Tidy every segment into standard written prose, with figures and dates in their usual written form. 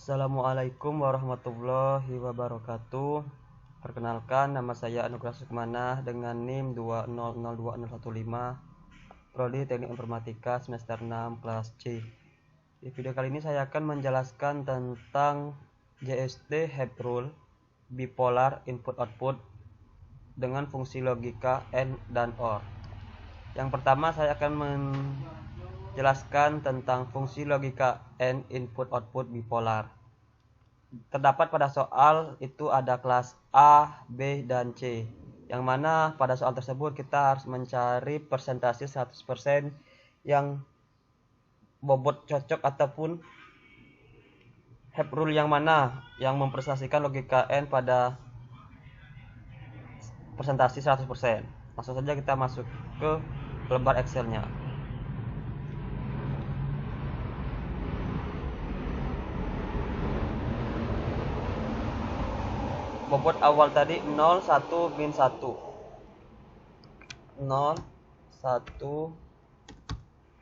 Assalamualaikum warahmatullahi wabarakatuh. Perkenalkan, nama saya Anugrah Sukmana dengan NIM 2002015, Prodi Teknik Informatika semester 6 kelas C. Di video kali ini saya akan menjelaskan tentang JST Heap Rule bipolar input-output dengan fungsi logika AND dan OR. Yang pertama saya akan menjelaskan tentang fungsi logika AND input-output bipolar. Terdapat pada soal itu ada kelas A, B, dan C, yang mana pada soal tersebut kita harus mencari persentase 100% yang bobot cocok ataupun Heap Rule yang mana yang mempresentasikan logika AND pada persentase 100%. Langsung saja kita masuk ke lembar Excelnya. Bobot awal tadi 0, 1, min 1. 0, 1,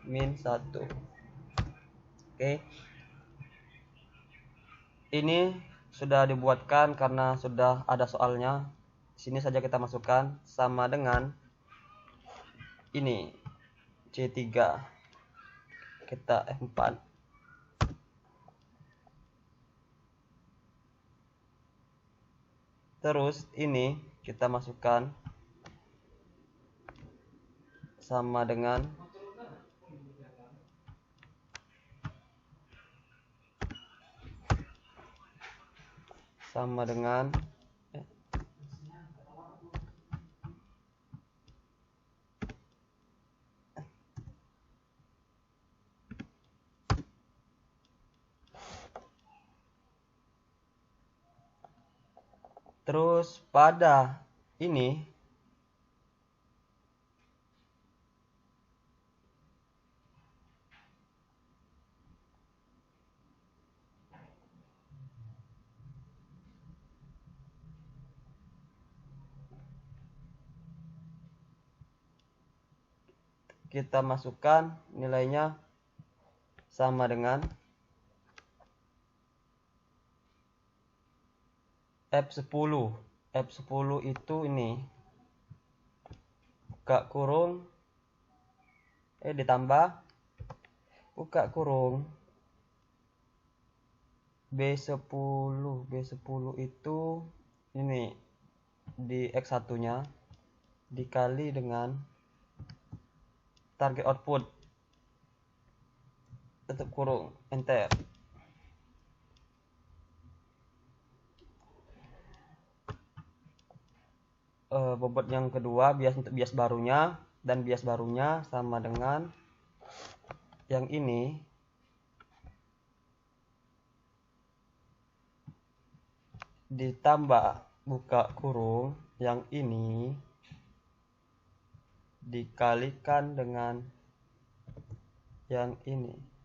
min 1. Oke. Ini sudah dibuatkan karena sudah ada soalnya. Sini saja kita masukkan sama dengan ini C3. Kita F4. Terus ini kita masukkan sama dengan terus pada ini kita masukkan nilainya sama dengan F10. F10 itu ini buka kurung ditambah buka kurung B10. B10 itu ini di X1 nya dikali dengan target output, tutup kurung, enter. Bobot yang kedua untuk bias barunya, dan bias barunya sama dengan yang ini ditambah buka kurung yang ini dikalikan dengan yang ini.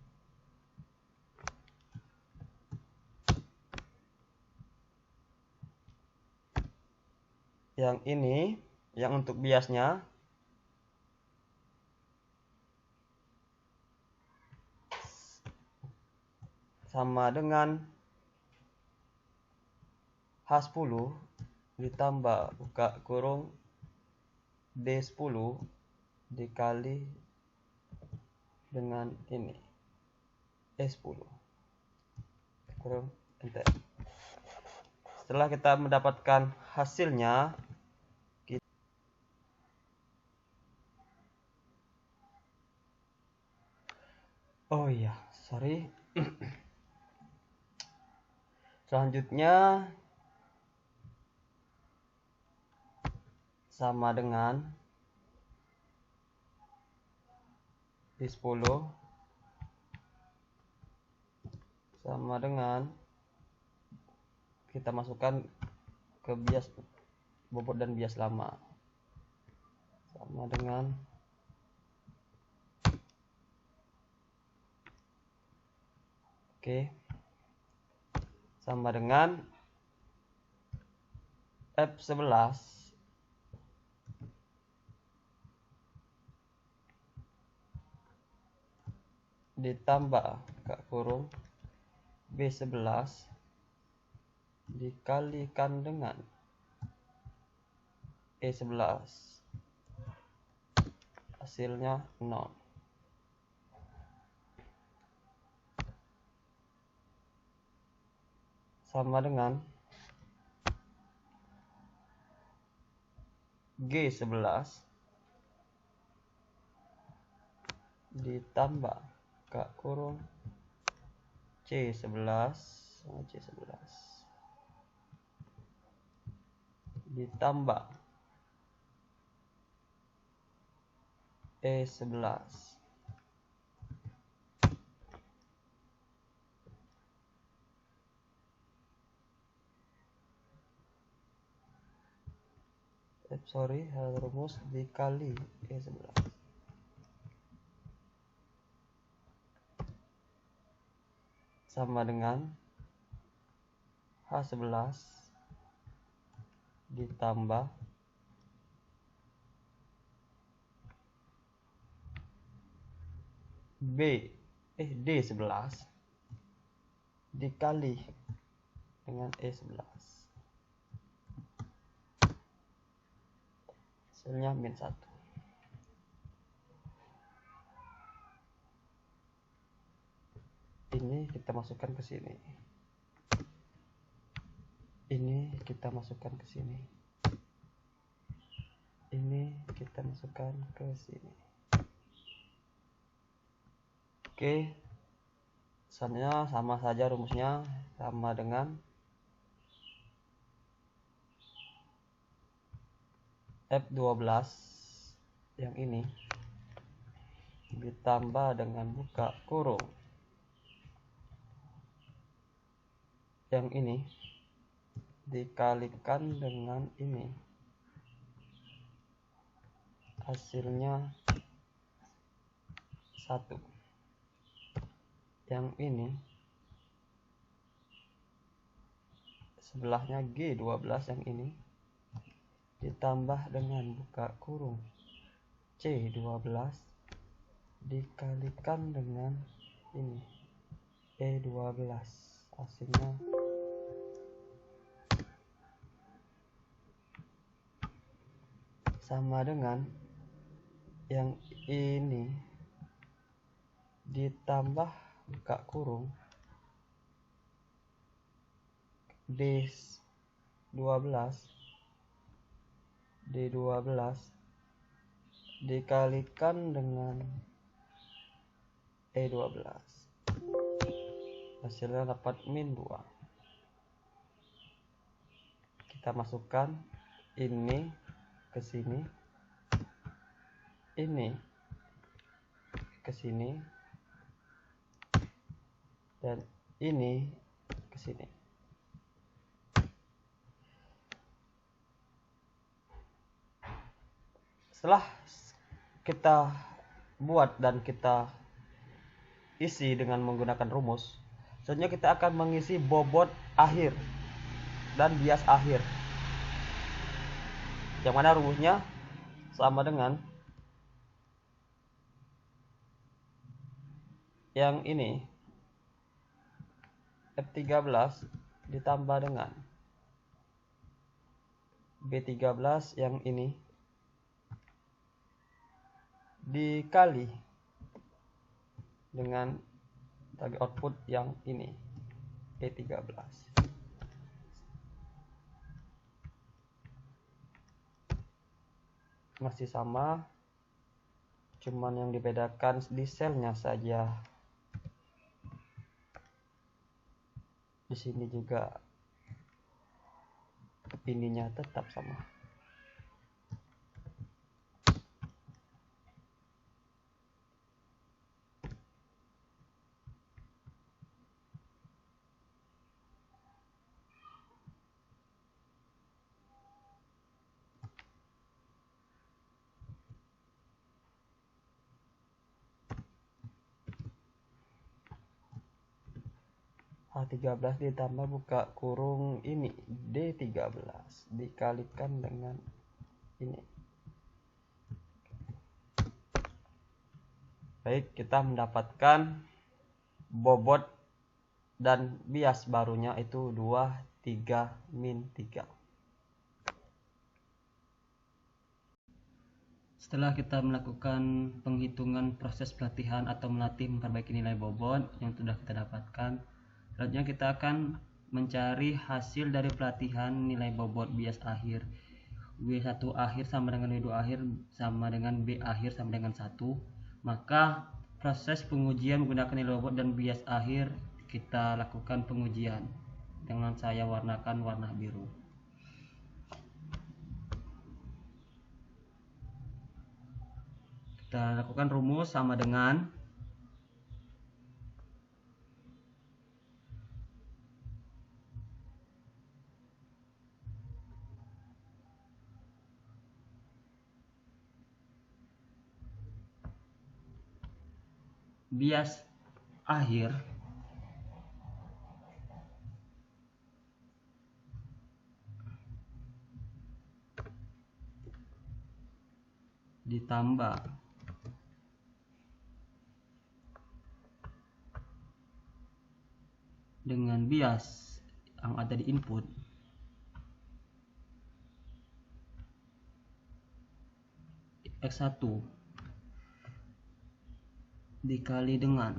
Yang ini yang untuk biasnya sama dengan H10 ditambah buka kurung D10 dikali dengan ini E10 kurung, enter. Setelah kita mendapatkan hasilnya, selanjutnya sama dengan D10 sama dengan kita masukkan ke bias bobot dan bias lama sama dengan sama dengan F11 ditambah buka kurung B11 dikalikan dengan E11, hasilnya 0. Sama dengan G11 ditambah C11 sama C11 ditambah E11 rumus dikali E11 sama dengan H11 ditambah D11 dikali dengan E11, hasilnya -1. Ini kita masukkan ke sini, ini kita masukkan ke sini, ini kita masukkan ke sini. Oke, misalnya sama saja rumusnya, sama dengan F12 yang ini ditambah dengan buka kurung yang ini dikalikan dengan ini, hasilnya 1. Yang ini sebelahnya G12 yang ini ditambah dengan buka kurung C12 dikalikan dengan ini E12, hasilnya sama dengan yang ini ditambah buka kurung D12 dikalikan dengan E12, hasilnya dapat -2. Kita masukkan ini ke sini, ini ke sini, dan ini ke sini. Setelah kita buat dan kita isi dengan menggunakan rumus, selanjutnya kita akan mengisi bobot akhir dan bias akhir, yang mana rumusnya sama dengan yang ini, F13 ditambah dengan B13 yang ini dikali dengan target output yang ini, E13. Masih sama, cuman yang dibedakan di selnya saja. Di sini juga ininya tetap sama. H13 ditambah buka kurung ini D13 dikalikan dengan ini. Baik, kita mendapatkan bobot dan bias barunya itu 2, 3, min 3. Setelah kita melakukan penghitungan proses pelatihan atau melatih memperbaiki nilai bobot yang sudah kita dapatkan, selanjutnya kita akan mencari hasil dari pelatihan nilai bobot bias akhir. W1 akhir sama dengan W2 akhir sama dengan B akhir sama dengan 1. Maka proses pengujian menggunakan nilai bobot dan bias akhir kita lakukan pengujian dengan saya warnakan warna biru. Kita lakukan rumus sama dengan bias akhir ditambah dengan bias yang ada di input X1 dikali dengan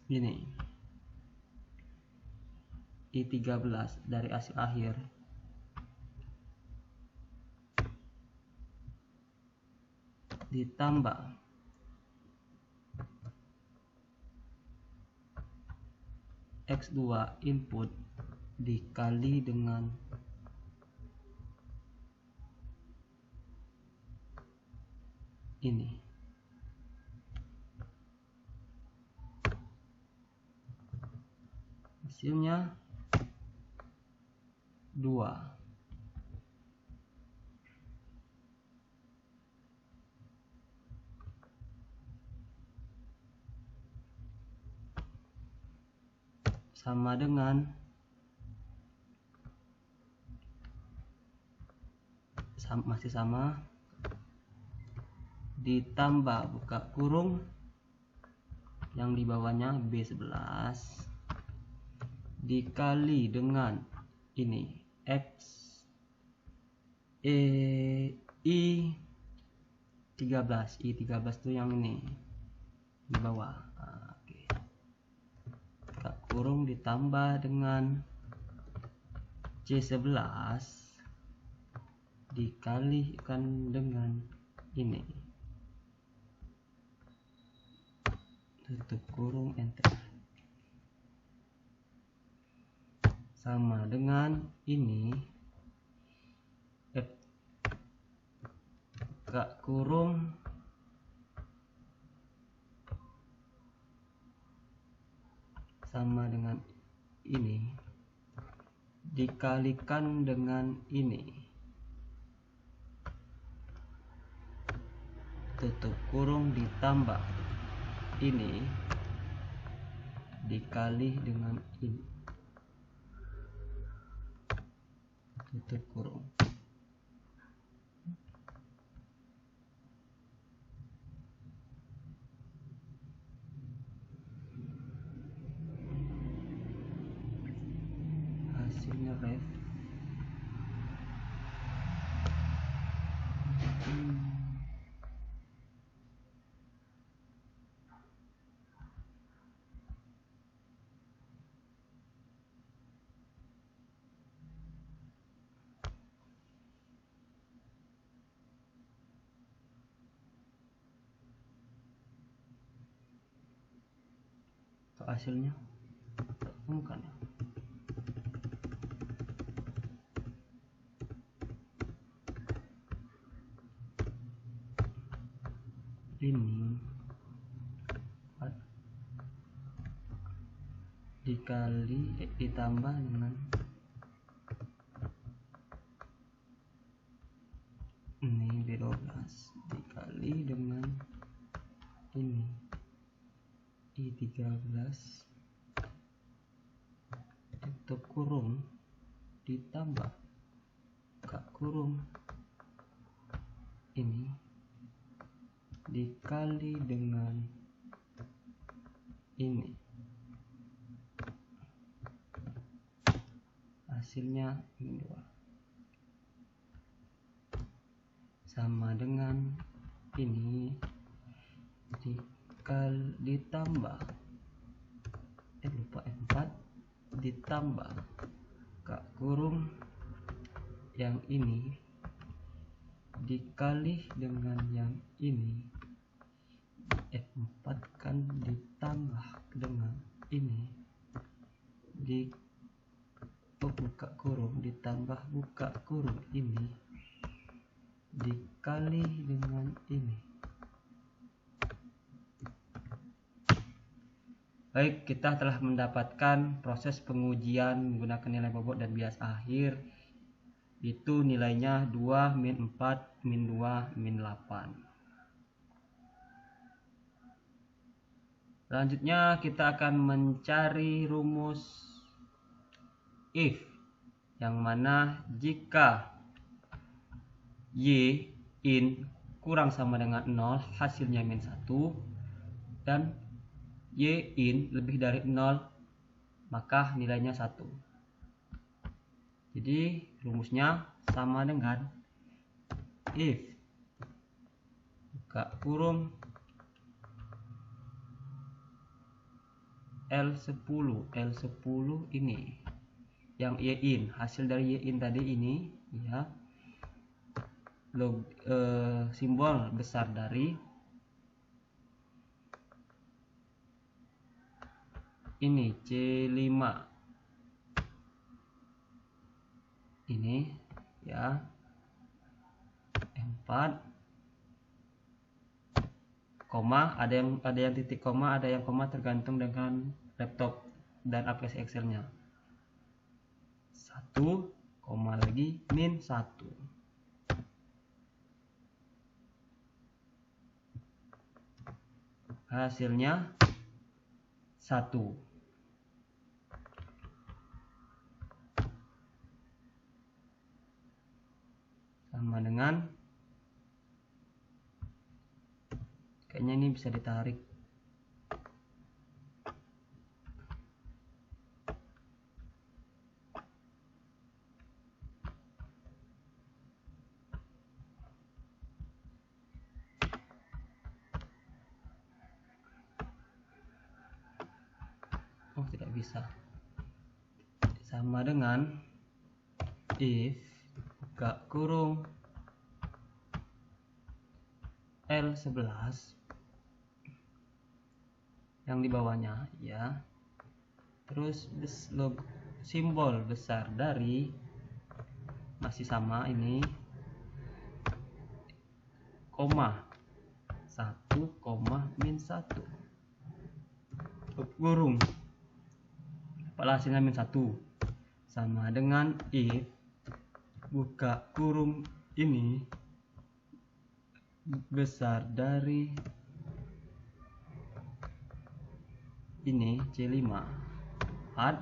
ini I13 dari hasil akhir ditambah X2 input dikali dengan ini. Hasilnya 2. Sama dengan masih sama ditambah buka kurung yang di bawahnya B11 dikali dengan ini X I13 itu yang ini di bawah. Oke. Buka kurung ditambah dengan C11 dikalikan dengan ini, tutup kurung, enter, sama dengan ini buka kurung sama dengan ini dikalikan dengan ini, tutup kurung ditambah ini dikali dengan ini, tutup kurung. Hasilnya ref. Hasilnya bukan ya? Ini dikali ditambah dengan ini B12 dikali dengan ini I13 tutup kurung ditambah buka kurung ini dikali dengan ini. Hasilnya min 2 sama dengan ini ditambah F4 ditambah buka kurung yang ini dikali dengan yang ini, F4 kan ditambah dengan ini di buka kurung ditambah buka kurung ini dikali dengan ini. Baik, kita telah mendapatkan proses pengujian menggunakan nilai bobot dan bias akhir. Itu nilainya 2, min 4, min 2, min 8. Selanjutnya kita akan mencari rumus if, yang mana jika y in kurang sama dengan 0 hasilnya min 1 dan y in lebih dari 0 maka nilainya 1. Jadi rumusnya sama dengan if buka kurung L10 ini yang y in, hasil dari y in tadi ini ya, simbol besar dari ini C5 ini ya, 4 koma, ada yang titik koma, ada yang koma, tergantung dengan laptop dan aplikasi Excelnya. 1 koma lagi min 1. Hasilnya 1. Sama dengan, kayaknya ini bisa ditarik. Oh, tidak bisa. Sama dengan if buka kurung L11 yang di bawahnya ya, terus simbol besar dari masih sama ini koma 1 koma min 1 kurung pada hasilnya min 1 sama dengan if buka kurung ini besar dari ini C5 4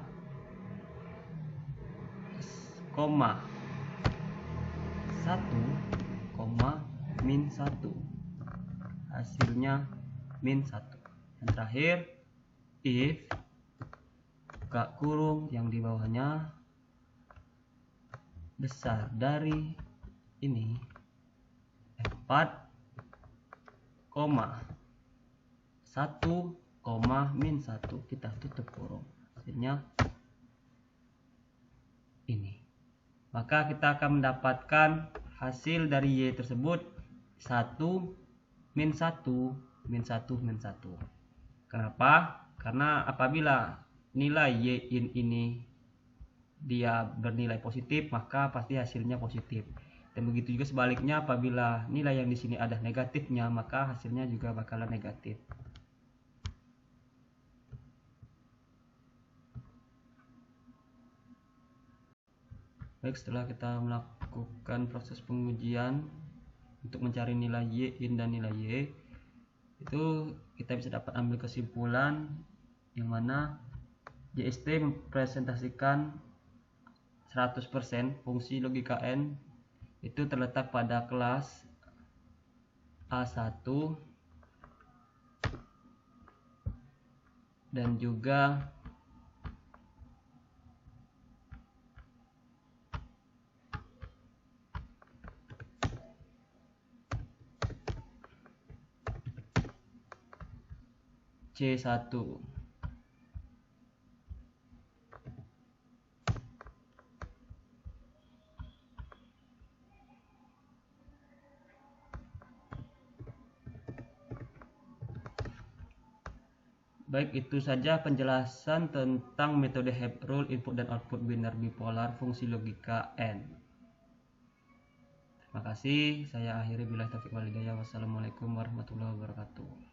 koma 1 koma min 1 hasilnya min 1. Dan terakhir if buka kurung yang di bawahnya besar dari ini 4 koma 1 koma min 1, kita tutup kurung, hasilnya ini. Maka kita akan mendapatkan hasil dari y tersebut 1 min 1 min 1 min 1. Kenapa? Karena apabila nilai y in ini dia bernilai positif, maka pasti hasilnya positif. Dan begitu juga sebaliknya, apabila nilai yang di sini ada negatifnya, maka hasilnya juga bakalan negatif. Baik, setelah kita melakukan proses pengujian untuk mencari nilai y in dan nilai y, itu kita bisa dapat ambil kesimpulan yang mana JST mempresentasikan 100% fungsi logika N itu terletak pada kelas A1 dan juga C1. Baik, itu saja penjelasan tentang metode Heap Rule input dan output biner bipolar fungsi logika N. Terima kasih, saya akhiri billahi taufiq wal hidayah. Wassalamualaikum warahmatullahi wabarakatuh.